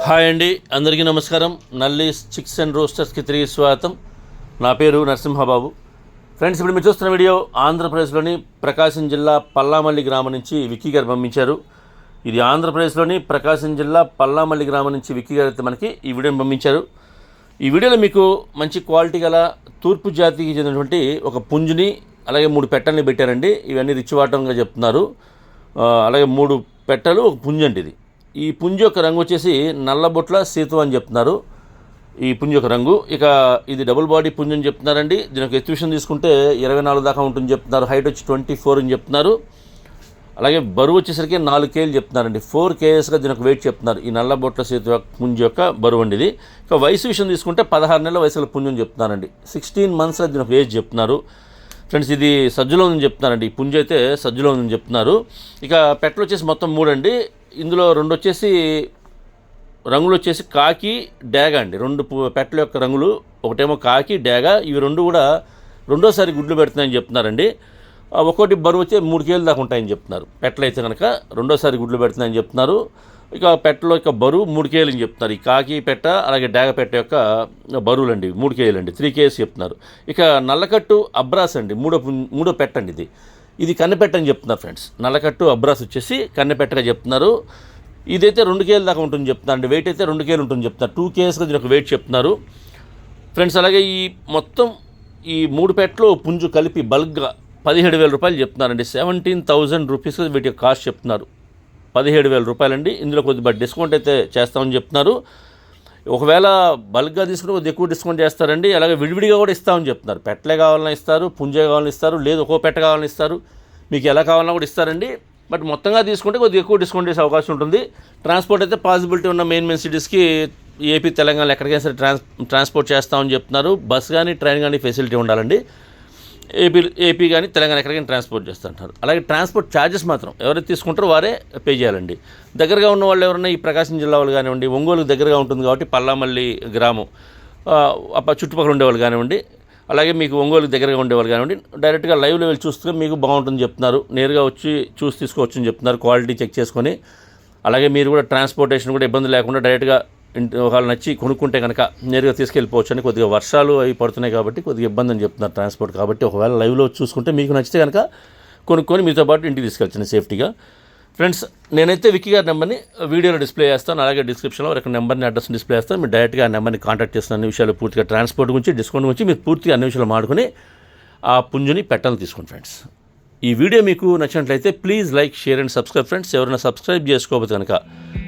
Hi అండి, అందరికీ నమస్కారం. నల్లీస్ చిక్స్ అండ్ రోస్టర్స్కి తిరిగి స్వాగతం. నా పేరు నరసింహబాబు. ఫ్రెండ్స్, ఇప్పుడు మీరు చూస్తున్న వీడియో ఆంధ్రప్రదేశ్లోని ప్రకాశం జిల్లా పల్లామల్లి గ్రామం నుంచి విక్కీ గారు పంపించారు. ఇది ఆంధ్రప్రదేశ్లోని ప్రకాశం జిల్లా పల్లామల్లి గ్రామం నుంచి విక్కీ గారు అయితే మనకి ఈ వీడియోని పంపించారు. ఈ వీడియోలో మీకు మంచి క్వాలిటీ గల తూర్పు జాతికి చెందినటువంటి ఒక పుంజుని అలాగే 3 పెట్టల్ని పెట్టారండి. ఇవన్నీ రిచ్ వాటంగా చెప్తున్నారు. అలాగే 3 పెట్టలు, ఒక పుంజు అండి. ఈ పుంజు యొక్క రంగు వచ్చేసి నల్లబొట్ల సీతు అని చెప్తున్నారు. ఈ పుంజు యొక్క రంగు ఇక ఇది డబుల్ బాడీ పుంజు అని చెప్తున్నారండి. దీని యొక్క ఎత్తువిషన్ తీసుకుంటే 24 దాకా ఉంటుంది చెప్తున్నారు. హైట్ వచ్చి 24 అని చెప్తున్నారు. అలాగే బరువు వచ్చేసరికి 4 కేజీలు చెప్తున్నారండి. 4 కేజెస్గా దీని యొక్క వెయిట్ చెప్తున్నారు. ఈ నల్లబొట్ల సీతు పుంజు యొక్క బరువు అండి ఇది. ఇక వయసు విషయం తీసుకుంటే 16 నెలల వయసుల పుంజు అని చెప్తున్నారండి. 16 మంత్స్ దీని యొక్క ఏజ్ చెప్తున్నారు. ఫ్రెండ్స్, ఇది సజ్జులో ఉందని చెప్తున్నారండి. ఈ పుంజు అయితే సజ్జులో ఉందని చెప్తున్నారు. ఇక పెట్టలు వచ్చేసి మొత్తం 3 అండి. ఇందులో 2 వచ్చేసి రంగులు వచ్చేసి కాకి, డేగ అండి. 2 పెట్టల యొక్క రంగులు, ఒకటేమో కాకి, డేగ. ఇవి 2 కూడా రెండోసారి గుడ్లు పెడుతున్నాయని చెప్తున్నారండి. ఒక్కోటి బరువు వచ్చి 3 కేజీల దాకా ఉంటాయని చెప్తున్నారు. పెట్టలు అయితే కనుక రెండోసారి గుడ్లు పెడుతున్నాయని చెప్తున్నారు. ఇక పెట్టల యొక్క బరువు 3 కేజీలు అని చెప్తున్నారు. ఈ కాకి పెట్ట అలాగే డేగ పెట్ట యొక్క బరువులండి 3 కేజీలు అండి. 3 కేజీస్ చెప్తున్నారు. ఇక నల్లకట్టు అబ్రాస్ అండి, మూడో పెట్ట అండి. ఇది కన్నెపెట్ట అని చెప్తున్నారు ఫ్రెండ్స్. నల్లకట్టు అబ్రాస్ వచ్చేసి కన్నెపెట్టగా చెప్తున్నారు. ఇదైతే 2 కేజీల దాకా ఉంటుంది చెప్తున్నారు అండి. వెయిట్ అయితే 2 కేజీలు ఉంటుంది చెప్తున్నారు. 2 కేజీస్గా దీని ఒక వెయిట్ చెప్తున్నారు ఫ్రెండ్స్. అలాగే ఈ మొత్తం ఈ 3 పెట్టలు పుంజు కలిపి బల్క్గా 17,000 రూపాయలు చెప్తున్నారండి. 17,000 రూపీస్ వీటి యొక్క కాస్ట్ చెప్తున్నారు. 17,000 రూపాయలండి. ఇందులో కొద్దిగా డిస్కౌంట్ అయితే చేస్తామని చెప్తున్నారు. ఒకవేళ బల్క్గా తీసుకుంటే కొద్దిగా ఎక్కువ డిస్కౌంట్ చేస్తారండి. అలాగే విడివిడిగా కూడా ఇస్తామని చెప్తున్నారు. పెట్టలే కావాలన్నా ఇస్తారు, పుంజే కావాలని ఇస్తారు, లేదు ఒక్కో పెట్ట కావాలని ఇస్తారు. మీకు ఎలా కావాలన్నా కూడా ఇస్తారండి. బట్ మొత్తంగా తీసుకుంటే కొద్దిగా ఎక్కువ డిస్కౌంట్ చేసే అవకాశం ఉంటుంది. ట్రాన్స్పోర్ట్ అయితే పాసిబిలిటీ ఉన్న మెయిన్ సిటీస్కి ఏపీ, తెలంగాణ ఎక్కడికైనా సరే ట్రాన్స్పోర్ట్ చేస్తామని చెప్తున్నారు. బస్ కానీ ట్రైన్ కానీ ఫెసిలిటీ ఉండాలండి. ఏపీ కానీ తెలంగాణ ఎక్కడికైనా ట్రాన్స్పోర్ట్ చేస్తుంటారు. అలాగే ట్రాన్స్పోర్ట్ ఛార్జెస్ మాత్రం ఎవరైతే తీసుకుంటారో వారే పే చేయాలండి. దగ్గరగా ఉన్న వాళ్ళు ఎవరైనా ఈ ప్రకాశం జిల్లా వాళ్ళు కానివ్వండి, ఒంగోలుకు దగ్గరగా ఉంటుంది కాబట్టి పల్లామల్లి గ్రామం చుట్టుపక్కల ఉండేవాళ్ళు కానివ్వండి, అలాగే మీకు ఒంగోలుకు దగ్గరగా ఉండేవాళ్ళు కానివ్వండి, డైరెక్ట్గా లైవ్లో వెళ్ళి చూస్తే మీకు బాగుంటుందని చెప్తున్నారు. నేరుగా వచ్చి చూసి తీసుకోవచ్చు అని చెప్తున్నారు, క్వాలిటీ చెక్ చేసుకొని. అలాగే మీరు కూడా ట్రాన్స్పోర్టేషన్ కూడా ఇబ్బంది లేకుండా డైరెక్ట్గా ఒకవేళ నచ్చి కొనుక్కుంటే కనుక నేరుగా తీసుకెళ్ళిపోవచ్చు అని. కొద్దిగా వర్షాలు అవి పడుతున్నాయి కాబట్టి కొద్దిగా ఇబ్బంది అని చెప్తున్నారు ట్రాన్స్పోర్ట్. కాబట్టి ఒకవేళ లైవ్లో చూసుకుంటే మీకు నచ్చితే కనుక కొనుక్కొని మీతో పాటు ఇంటికి తీసుకెళ్తాను సేఫ్టీగా. ఫ్రెండ్స్, నేనైతే విక్కీ గారి నెంబర్ని వీడియోలో డిస్ప్లే చేస్తాను. అలాగే డిస్క్రిప్షన్లో ఒక నెంబర్ని, అడ్రస్ని డిస్ప్లే చేస్తాను. మీరు డైరెక్ట్గా ఆ నెంబర్ని కాంటాక్ట్ చేస్తున్న అన్ని విషయాలు పూర్తిగా ట్రాన్స్పోర్ట్ గురించి, డిస్కౌంట్ గురించి మీరు పూర్తిగా అన్ని విషయాలు మాడుకొని ఆ పుంజుని పెట్టాలని తీసుకోండి ఫ్రెండ్స్. ఈ వీడియో మీకు నచ్చినట్లయితే please like, share and subscribe friends. ఎవరైనా సబ్స్క్రైబ్ చేసుకోకపోతే కనుక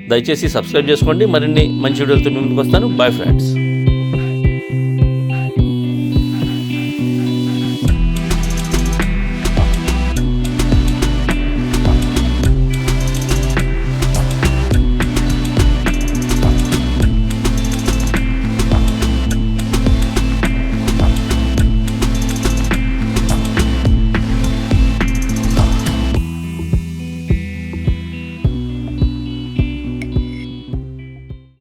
దయచేసి సబ్స్క్రైబ్ చేసుకోండి. మరిన్ని మంచి వీడియోలతో మీ ముందుకు వస్తాను. Bye friends.